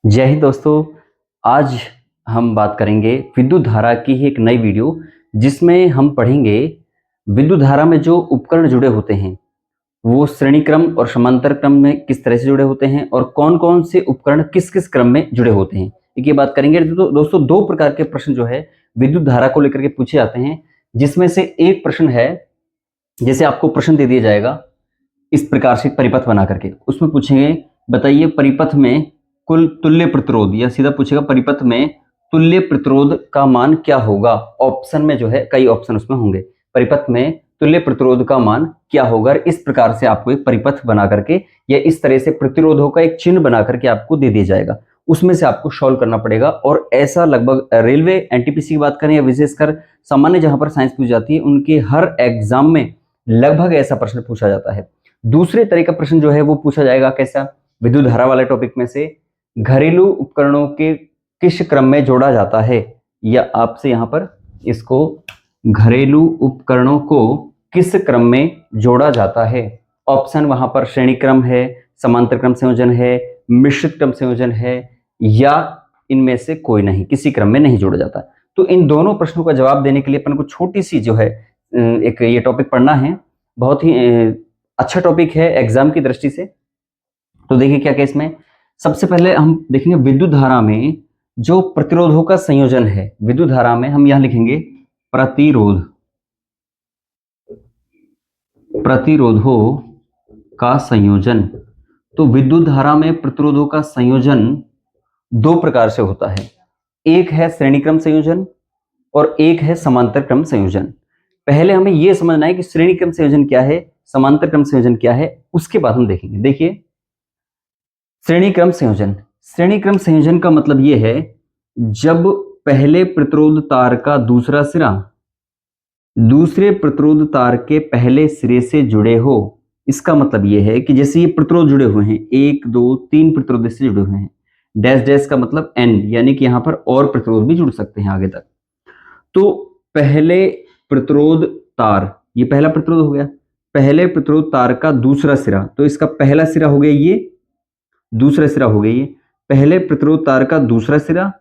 जय हिंद दोस्तों, आज हम बात करेंगे विद्युत धारा की ही एक नई वीडियो, जिसमें हम पढ़ेंगे विद्युत धारा में जो उपकरण जुड़े होते हैं वो श्रेणी क्रम और समांतर क्रम में किस तरह से जुड़े होते हैं और कौन कौन से उपकरण किस किस क्रम में जुड़े होते हैं, ये बात करेंगे। तो दोस्तों, दो प्रकार के प्रश्न जो है विद्युत धारा को लेकर के पूछे जाते हैं, जिसमें से एक प्रश्न है, जैसे आपको प्रश्न दे दिया जाएगा इस प्रकार से परिपथ बना करके, उसमें पूछेंगे बताइए परिपथ में कुल तुल्य प्रतिरोध, या सीधा पूछेगा परिपथ में तुल्य प्रतिरोध का मान क्या होगा। ऑप्शन में जो है कई ऑप्शन उसमें होंगे, परिपथ में तुल्य प्रतिरोध का मान क्या होगा। इस प्रकार से आपको एक परिपथ बना करके या इस तरह से प्रतिरोधों का एक चिन्ह बना करके आपको दे दिया जाएगा, उसमें से आपको सॉल्व करना पड़ेगा। और ऐसा लगभग रेलवे एनटीपीसी की बात करें या विशेषकर सामान्य जहां पर साइंस पूछी जाती है, उनके हर एग्जाम में लगभग ऐसा प्रश्न पूछा जाता है। दूसरे तरह का प्रश्न जो है वो पूछा जाएगा कैसा, विद्युत धारा वाले टॉपिक में से घरेलू उपकरणों के किस क्रम में जोड़ा जाता है, या आपसे यहां पर इसको घरेलू उपकरणों को किस क्रम में जोड़ा जाता है। ऑप्शन वहां पर श्रेणी क्रम है, समांतर क्रम संयोजन है, मिश्रित क्रम संयोजन है, या इनमें से कोई नहीं, किसी क्रम में नहीं जोड़ा जाता। तो इन दोनों प्रश्नों का जवाब देने के लिए अपन को छोटी सी जो है एक ये टॉपिक पढ़ना है, बहुत ही अच्छा टॉपिक है एग्जाम की दृष्टि से। तो देखिए क्या क्या इसमें, सबसे पहले हम देखेंगे विद्युत धारा में जो प्रतिरोधों का संयोजन है। विद्युत धारा में हम यहां लिखेंगे प्रतिरोध, प्रतिरोधों का संयोजन। तो विद्युत धारा में प्रतिरोधों का संयोजन दो प्रकार से होता है, एक है श्रेणी क्रम संयोजन और एक है समांतर क्रम संयोजन। पहले हमें यह समझना है कि श्रेणी क्रम संयोजन क्या है, समांतर क्रम संयोजन क्या है, उसके बाद हम देखेंगे। देखिए श्रेणी क्रम संयोजन, श्रेणी क्रम संयोजन का मतलब यह है जब पहले प्रतिरोध तार का दूसरा सिरा दूसरे प्रतिरोध तार के पहले सिरे से जुड़े हो। इसका मतलब यह है कि जैसे ये प्रतिरोध जुड़े हुए हैं, 1 2 3 प्रतिरोध से जुड़े हुए हैं, डैश डैश का मतलब n, यानी कि यहां पर और प्रतिरोध भी जुड़ सकते हैं आगे तक। तो पहले प्रतिरोध तार, ये पहला प्रतिरोध हो गया, पहले प्रतिरोध तार का दूसरा सिरा, तो इसका पहला सिरा हो गया ये, दूसरा सिरा हो गया ये, पहले प्रतिरोध तार का दूसरा सिरा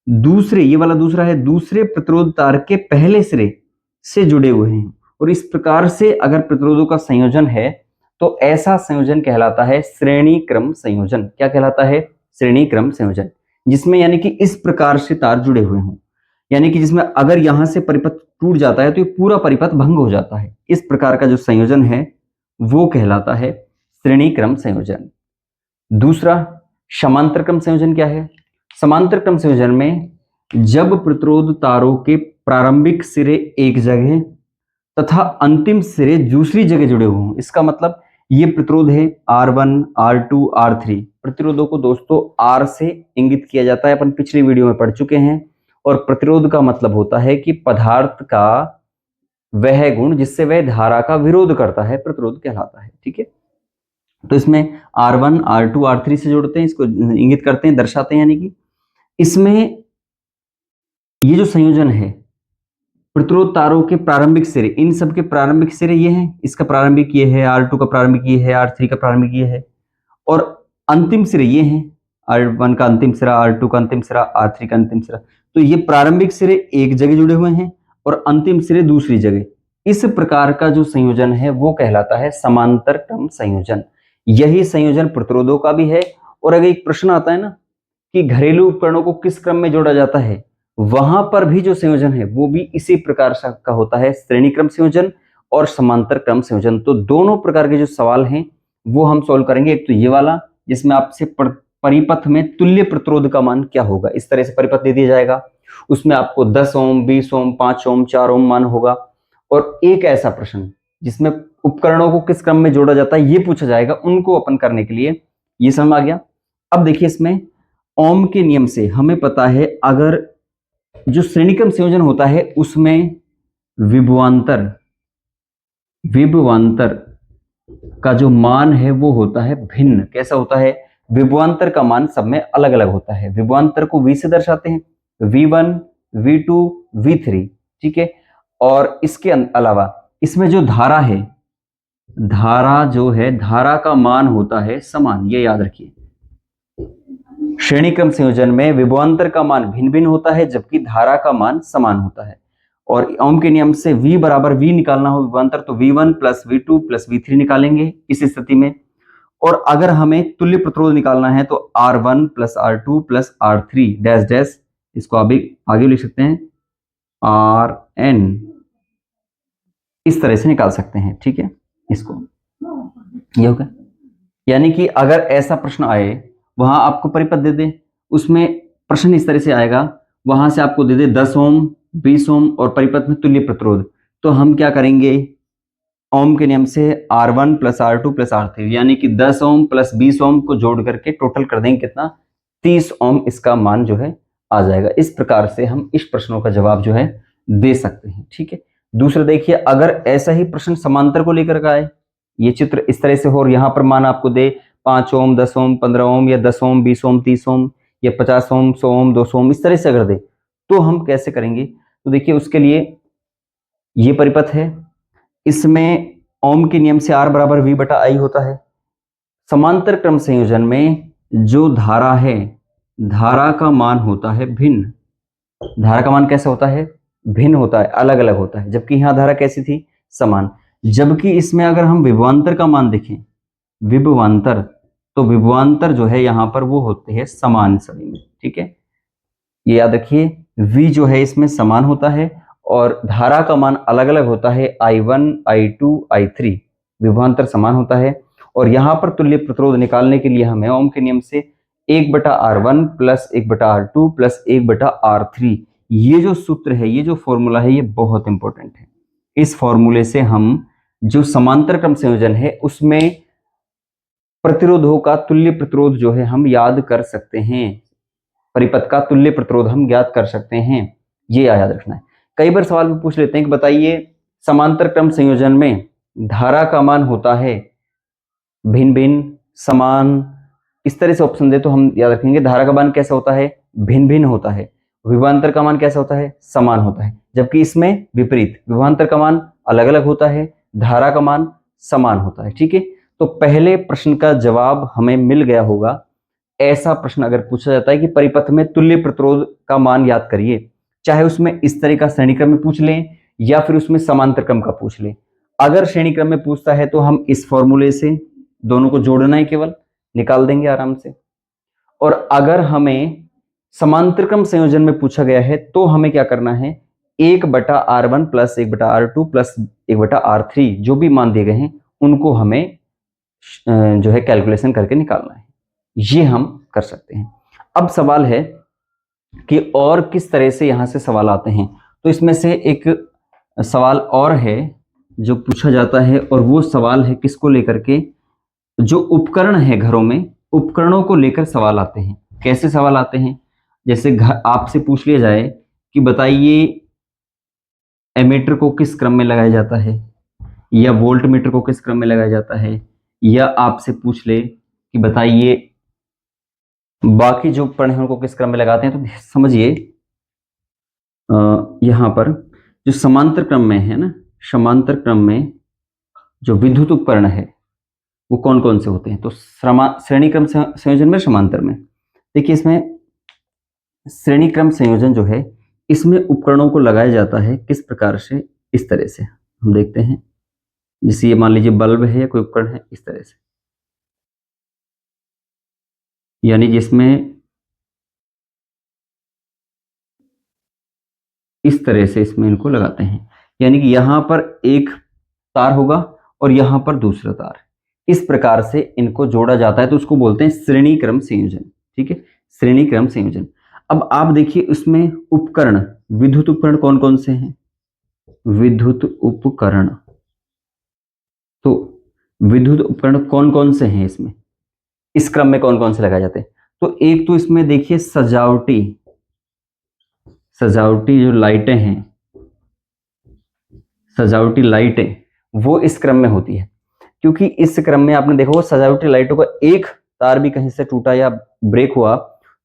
दूसरे, ये वाला दूसरा है, दूसरे प्रतिरोध तार के पहले सिरे से जुड़े हुए हैं। और इस प्रकार से अगर प्रतिरोधों का संयोजन है तो ऐसा संयोजन कहलाता है श्रेणी क्रम संयोजन। क्या कहलाता है? श्रेणी क्रम संयोजन, जिसमें यानी कि इस प्रकार से तार जुड़े हुए हों, यानी कि जिसमें अगर यहां से परिपथ टूट जाता है तो ये पूरा परिपथ भंग हो जाता है। इस प्रकार का जो संयोजन है वो कहलाता है श्रेणी क्रम संयोजन। दूसरा समांतर क्रम संयोजन क्या है? समांतर क्रम संयोजन में जब प्रतिरोध तारों के प्रारंभिक सिरे एक जगह तथा अंतिम सिरे दूसरी जगह जुड़े हुए हों। इसका मतलब ये प्रतिरोध है R1, R2, R3। प्रतिरोधों को दोस्तों R से इंगित किया जाता है, अपन पिछली वीडियो में पढ़ चुके हैं। और प्रतिरोध का मतलब होता है कि पदार्थ का वह गुण जिससे वह धारा का विरोध करता है, प्रतिरोध कहलाता है। ठीक है, तो इसमें R1, R2, R3 से जोड़ते हैं, इसको इंगित करते हैं, दर्शाते हैं। यानी कि इसमें ये जो संयोजन है प्रतिरोध तारों के प्रारंभिक सिरे, इन सब के प्रारंभिक सिरे ये हैं, इसका प्रारंभिक ये है, R2 का प्रारंभिक ये है, R3 का प्रारंभिक ये है, और अंतिम सिरे ये हैं, R1 का अंतिम सिरा, R2 का अंतिम सिरा, R3 का अंतिम सिरा। तो ये प्रारंभिक सिरे एक जगह जुड़े हुए हैं और अंतिम सिरे दूसरी जगह। इस प्रकार का जो संयोजन है वो कहलाता है समांतर क्रम संयोजन। यही संयोजन प्रतिरोधों का भी है। और अगर एक प्रश्न आता है ना कि घरेलू उपकरणों को किस क्रम में जोड़ा जाता है, वहां पर भी जो संयोजन है वो भी इसी प्रकार का होता है, श्रेणी क्रम संयोजन और समांतर क्रम संयोजन। तो दोनों प्रकार के जो सवाल हैं वो हम सॉल्व करेंगे। एक तो ये वाला जिसमें आपसे परिपथ में तुल्य प्रतिरोध का मान क्या होगा, इस तरह से परिपथ दे दिया जाएगा, उसमें आपको 10 ओम, 20 ओम, 5 ओम, 4 ओम मान होगा। और एक ऐसा प्रश्न जिसमें उपकरणों को किस क्रम में जोड़ा जाता है ये पूछा जाएगा, उनको अपन करने के लिए ये समझ आ गया। अब देखिए इसमें ओम के नियम से हमें पता है अगर जो श्रेणी क्रम संयोजन होता है उसमें विभवांतर का जो मान है वो होता है भिन्न। कैसा होता है? विभवांतर का मान सब में अलग अलग होता है। विभवांतर को V से दर्शाते हैं, V1, V2, V3, ठीक है। और इसके अलावा इसमें जो धारा है, धारा जो है, धारा का मान होता है समान, ये याद रखिए। श्रेणी क्रम संयोजन में विभवांतर का मान भिन्न भिन्न होता है जबकि धारा का मान समान होता है। और ओम के नियम से V बराबर V निकालना हो विभवांतर, तो V1 plus V2 plus V3 निकालेंगे इस स्थिति में। और अगर हमें तुल्य प्रतिरोध निकालना है तो R1 plus R2 plus R3 dash dash, इसको आगे लिख सकते हैं Rn, इस तरह से निकाल सकते हैं, ठीक है। इसको ये होगा, यानी कि अगर ऐसा प्रश्न आए, वहां आपको परिपथ दे दे, उसमें प्रश्न इस तरह से आएगा, वहां से आपको दे दे 10 ओम 20 ओम और परिपथ में तुल्य प्रतिरोध, तो हम क्या करेंगे, ओम के नियम से R1 plus R2 plus R3 यानी कि 10 ओम प्लस 20 ओम को जोड़ करके टोटल कर देंगे कितना, 30 ओम इसका मान जो है आ जाएगा। इस प्रकार से हम इस प्रश्नों का जवाब जो है दे सकते हैं, ठीक है। दूसरा देखिए, अगर ऐसा ही प्रश्न समांतर को लेकर का आए, ये चित्र इस तरह से हो और यहाँ पर मान आपको दे 5 ओम 10 ओम 15 ओम या 10 ओम 20 ओम 30 ओम या 50 ओम 100 ओम 200 ओम, इस तरह से अगर दे तो हम कैसे करेंगे। तो देखिए उसके लिए ये परिपथ है, इसमें ओम के नियम से R बराबर V बटा I होता है। समांतर क्रम संयोजन में जो धारा है, धारा का मान होता है भिन्न। धारा का मान कैसा होता है, भिन्न होता है, अलग अलग होता है, जबकि यहाँ धारा कैसी थी, समान। जबकि इसमें अगर हम विभवांतर का मान देखें, विभवांतर, तो विभवांतर जो है यहाँ पर वो होते हैं समान सभी में, ठीक है। ये याद रखिए, V जो है इसमें समान होता है और धारा का मान अलग अलग होता है, I1 I2 I3, विभवांतर समान होता है। और यहाँ पर तुल्य प्रतिरोध निकालने के लिए हमें ओम के नियम से 1/R1 plus 1/R2 plus 1/R3, ये जो सूत्र है, ये जो फॉर्मूला है, ये बहुत इंपॉर्टेंट है। इस फॉर्मूले से हम जो समांतर क्रम संयोजन है उसमें प्रतिरोधों का तुल्य प्रतिरोध जो है हम याद कर सकते हैं, परिपथ का तुल्य प्रतिरोध हम ज्ञात कर सकते हैं, ये याद रखना है। कई बार सवाल में पूछ लेते हैं कि बताइए समांतर क्रम संयोजन में धारा का मान होता है भिन्न भिन्न समान, इस तरह से ऑप्शन दे तो हम याद रखेंगे धारा का मान कैसा होता है, भिन्न भिन्न होता है, विभवांतर का मान कैसा होता है, समान होता है। जबकि इसमें विपरीत, विभवांतर का मान अलग अलग होता है, धारा का मान समान होता है, ठीक है। तो पहले प्रश्न का जवाब हमें मिल गया होगा। ऐसा प्रश्न अगर पूछा जाता है कि परिपथ में तुल्य प्रतिरोध का मान याद करिए, चाहे उसमें इस तरह का श्रेणी क्रम में पूछ लें या फिर उसमें समांतर क्रम का पूछ लें। अगर श्रेणी क्रम में पूछता है तो हम इस फॉर्मूले से दोनों को जोड़ना ही केवल निकाल देंगे आराम से। और अगर हमें समांतर क्रम संयोजन में पूछा गया है तो हमें क्या करना है, 1/R1 plus 1/R2 plus 1/R3 जो भी मान दिए गए हैं उनको हमें जो है कैलकुलेशन करके निकालना है, ये हम कर सकते हैं। अब सवाल है कि और किस तरह से यहां से सवाल आते हैं, तो इसमें से एक सवाल और है जो पूछा जाता है और वो सवाल है किसको लेकर के, जो उपकरण है घरों में, उपकरणों को लेकर सवाल आते हैं। कैसे सवाल आते हैं, जैसे आपसे पूछ लिया जाए कि बताइए एमीटर को किस क्रम में लगाया जाता है, या वोल्ट मीटर को किस क्रम में लगाया जाता है, या आपसे पूछ ले कि बताइए बाकी जो उपकरण हैं उनको किस क्रम में लगाते हैं। तो समझिए यहाँ पर जो समांतर क्रम में है ना, समांतर क्रम में जो विद्युत उपकरण है वो कौन कौन से होते हैं। तो श्रेणी क्रम संयोजन में, समांतर में, देखिए इसमें श्रेणी क्रम संयोजन जो है इसमें उपकरणों को लगाया जाता है किस प्रकार से, इस तरह से हम देखते हैं। जैसे ये मान लीजिए बल्ब है या कोई उपकरण है, इस तरह से, यानी जिसमें इस तरह से इसमें इनको लगाते हैं, यानी कि यहां पर एक तार होगा और यहां पर दूसरा तार, इस प्रकार से इनको जोड़ा जाता है, तो उसको बोलते हैं श्रेणी क्रम संयोजन, ठीक है, श्रेणी क्रम संयोजन। अब आप देखिए उसमें उपकरण, विद्युत उपकरण कौन कौन से हैं, विद्युत उपकरण, तो विद्युत उपकरण कौन कौन से हैं इसमें, इस क्रम में कौन कौन से लगाए जाते हैं। तो एक तो इसमें देखिए सजावटी, सजावटी जो लाइटें हैं, सजावटी लाइटें वो इस क्रम में होती है, क्योंकि इस क्रम में आपने देखा वो सजावटी लाइटों का एक तार भी कहीं से टूटा या ब्रेक हुआ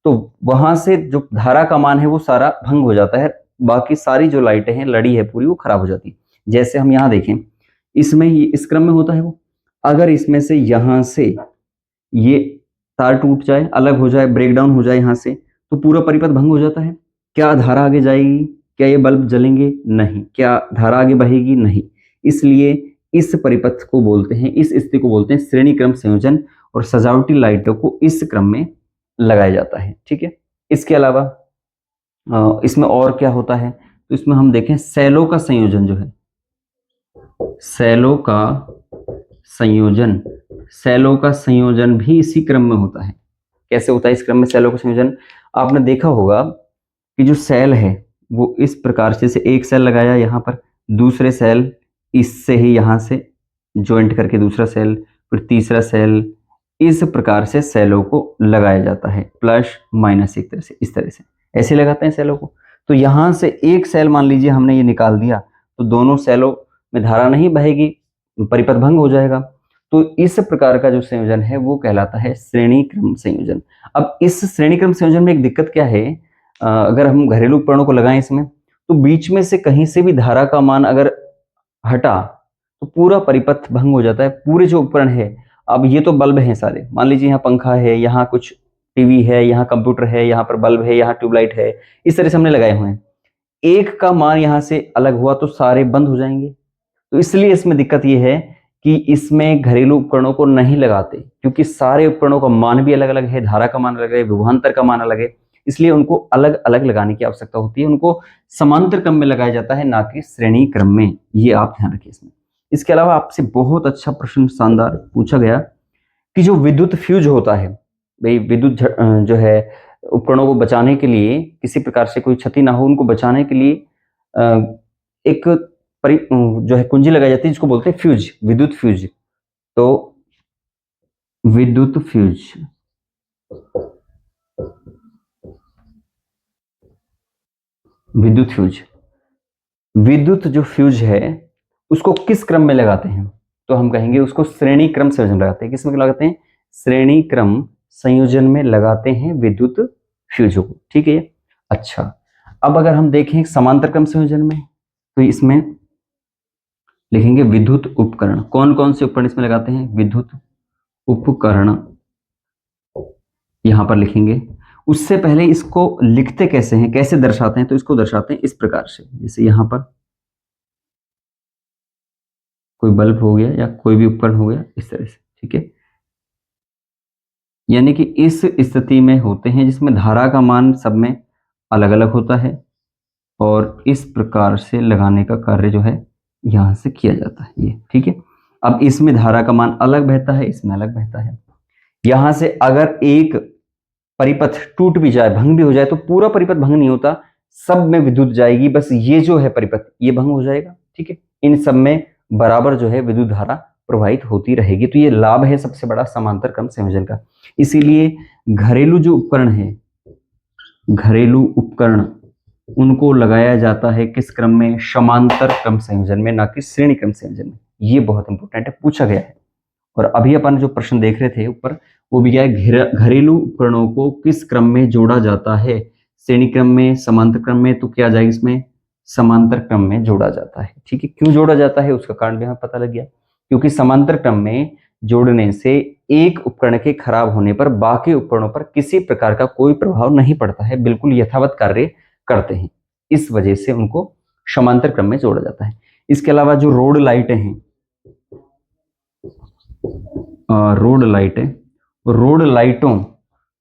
तो वहां से जो धारा का मान है वो सारा भंग हो जाता है, बाकी सारी जो लाइटें हैं लड़ी है पूरी वो खराब हो जाती है। जैसे हम यहाँ देखें, इसमें ही इस क्रम में होता है वो, अगर इसमें से यहां से ये तार टूट जाए, अलग हो जाए, ब्रेकडाउन हो जाए यहाँ से, तो पूरा परिपथ भंग हो जाता है। क्या धारा आगे जाएगी? क्या ये बल्ब जलेंगे? नहीं। क्या धारा आगे बहेगी? नहीं। इसलिए इस परिपथ को बोलते हैं, इस स्थिति को बोलते हैं श्रेणी क्रम संयोजन, और सजावटी लाइटों को इस क्रम में लगाया जाता है। ठीक है। इसके अलावा इसमें और क्या होता है, तो इसमें हम देखें सेलों का संयोजन जो है, सेलों का संयोजन, सेलों का संयोजन भी इसी क्रम में होता है। कैसे होता है इस क्रम में सेलों का संयोजन? आपने देखा होगा कि जो सेल है वो इस प्रकार से, एक सेल लगाया यहाँ पर, दूसरे सेल इससे ही यहाँ से ज्वाइंट करके दूसरा सेल, फिर तीसरा सेल, इस प्रकार से सेलों को लगाया जाता है, प्लस माइनस एक तरह से, इस तरह से ऐसे लगाते हैं सेलों को। तो यहाँ से एक सेल मान लीजिए हमने ये निकाल दिया, तो दोनों सेलों में धारा नहीं बहेगी, परिपथ भंग हो जाएगा। तो इस प्रकार का जो संयोजन है वो कहलाता है श्रेणी क्रम संयोजन। अब इस श्रेणी क्रम संयोजन में एक दिक्कत क्या है, अगर हम घरेलू उपकरणों को लगाएं इसमें, तो बीच में से कहीं से भी धारा का मान अगर हटा तो पूरा परिपथ भंग हो जाता है। पूरे जो उपकरण है, अब ये तो बल्ब हैं सारे, मान लीजिए यहाँ पंखा है, यहाँ कुछ टीवी है, यहाँ कंप्यूटर है, यहाँ पर बल्ब है, यहाँ ट्यूबलाइट है, इस तरह से हमने लगाए हुए हैं। एक का मान यहाँ से अलग हुआ तो सारे बंद हो जाएंगे। तो इसलिए इसमें दिक्कत ये है कि इसमें घरेलू उपकरणों को नहीं लगाते, क्योंकि सारे उपकरणों का मान भी अलग अलग है, धारा का मान अलग है, विभवांतर का मान अलग है, इसलिए उनको अलग अलग लगाने की आवश्यकता होती है। उनको समांतर क्रम में लगाया जाता है, ना कि श्रेणी क्रम में। ये आप ध्यान रखिए इसमें। इसके अलावा आपसे बहुत अच्छा प्रश्न शानदार पूछा गया कि जो विद्युत फ्यूज होता है, भाई विद्युत जो है उपकरणों को बचाने के लिए, किसी प्रकार से कोई क्षति ना हो उनको बचाने के लिए एक जो है कुंजी लगाई जाती है, जिसको बोलते हैं फ्यूज, विद्युत फ्यूज। तो विद्युत फ्यूज, विद्युत फ्यूज, विद्युत जो फ्यूज है उसको किस क्रम में लगाते हैं? तो हम कहेंगे उसको श्रेणी क्रम संयोजन लगाते हैं। किसमें लगाते हैं? श्रेणी क्रम संयोजन में लगाते हैं विद्युत फ्यूज को। ठीक है। अच्छा, अब अगर हम देखें समांतर क्रम संयोजन में, तो इसमें लिखेंगे विद्युत उपकरण। कौन कौन से उपकरण इसमें लगाते हैं? विद्युत उपकरण यहां पर लिखेंगे। उससे पहले इसको लिखते कैसे हैं, कैसे दर्शाते हैं? तो इसको दर्शाते हैं इस प्रकार से, जैसे यहां पर कोई बल्ब हो गया या कोई भी उपकरण हो गया, इस तरह से। ठीक है। यानी कि इस स्थिति में होते हैं जिसमें धारा का मान सब में अलग अलग होता है, और इस प्रकार से लगाने का कार्य जो है यहां से किया जाता है ये। ठीक है। अब इसमें धारा का मान अलग बहता है, इसमें अलग बहता है। यहां से अगर एक परिपथ टूट भी जाए, भंग भी हो जाए, तो पूरा परिपथ भंग नहीं होता, सब में विद्युत जाएगी, बस ये जो है परिपथ ये भंग हो जाएगा। ठीक है। इन सब में बराबर जो है विद्युत धारा प्रवाहित होती रहेगी। तो ये लाभ है सबसे बड़ा समांतर क्रम संयोजन का। इसीलिए घरेलू जो उपकरण है, घरेलू उपकरण, उनको लगाया जाता है किस क्रम में? समांतर क्रम संयोजन में, ना कि श्रेणी क्रम संयोजन में। ये बहुत इंपॉर्टेंट है, पूछा गया है। और अभी अपन जो प्रश्न देख रहे थे ऊपर, वो भी क्या है, घरेलू उपकरणों को किस क्रम में जोड़ा जाता है? श्रेणी क्रम में, समांतर क्रम में? तो क्या जाएगा इसमें? समांतर क्रम में जोड़ा जाता है। ठीक है। क्यों जोड़ा जाता है उसका कारण भी हमें पता लग गया, क्योंकि समांतर क्रम में जोड़ने से एक उपकरण के खराब होने पर बाकी उपकरणों पर किसी प्रकार का कोई प्रभाव नहीं पड़ता है, बिल्कुल यथावत कार्य करते हैं। इस वजह से उनको समांतर क्रम में जोड़ा जाता है। इसके अलावा जो रोड लाइटें हैं, रोड लाइटें, रोड लाइटों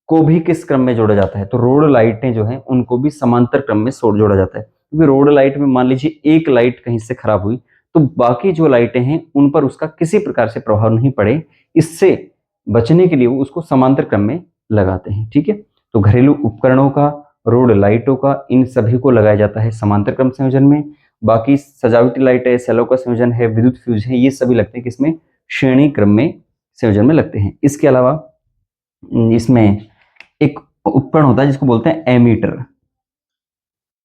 को भी किस क्रम में जोड़ा जाता है? तो रोड लाइटें जो हैं उनको भी समांतर क्रम में जोड़ा जाता है, क्योंकि रोड लाइट में मान लीजिए एक लाइट कहीं से खराब हुई तो बाकी जो लाइटें हैं उन पर उसका किसी प्रकार से प्रभाव नहीं पड़े, इससे बचने के लिए वो उसको समांतर क्रम में लगाते हैं। ठीक है। तो घरेलू उपकरणों का, रोड लाइटों का, इन सभी को लगाया जाता है समांतर क्रम संयोजन में। बाकी सजावटी लाइट है, सेलों का संयोजन है, विद्युत फ्यूज है, ये सभी लगते हैं किसमें? श्रेणी क्रम में संयोजन में लगते हैं। इसके अलावा इसमें एक उपकरण होता है जिसको बोलते हैं एमीटर,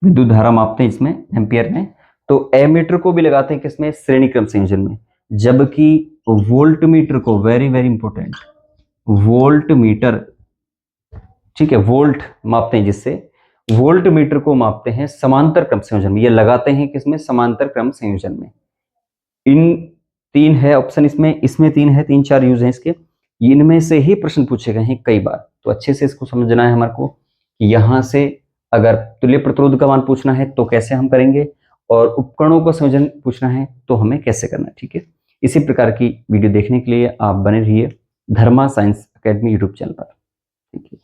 विद्युत धारा मापते हैं इसमें एम्पियर में। तो एमीटर को भी लगाते हैं किसमें? श्रेणी क्रम संयोजन में। जबकि वोल्टमीटर को, very very important, volt meter, ठीक है, वोल्ट मापते हैं जिससे, वोल्ट मीटर को मापते हैं समांतर क्रम संयोजन में, ये लगाते हैं किसमें, समांतर क्रम संयोजन में। इन तीन है ऑप्शन, इसमें तीन है, तीन चार यूज है इसके, इनमें से ही प्रश्न पूछे गए हैं कई बार। तो अच्छे से इसको समझना है हमारे को कि यहां से अगर तुल्य प्रतिरोध का मान पूछना है तो कैसे हम करेंगे, और उपकरणों का संयोजन पूछना है तो हमें कैसे करना है। ठीक है, इसी प्रकार की वीडियो देखने के लिए आप बने रहिए धर्मा साइंस एकेडमी यूट्यूब चैनल पर। ठीक है।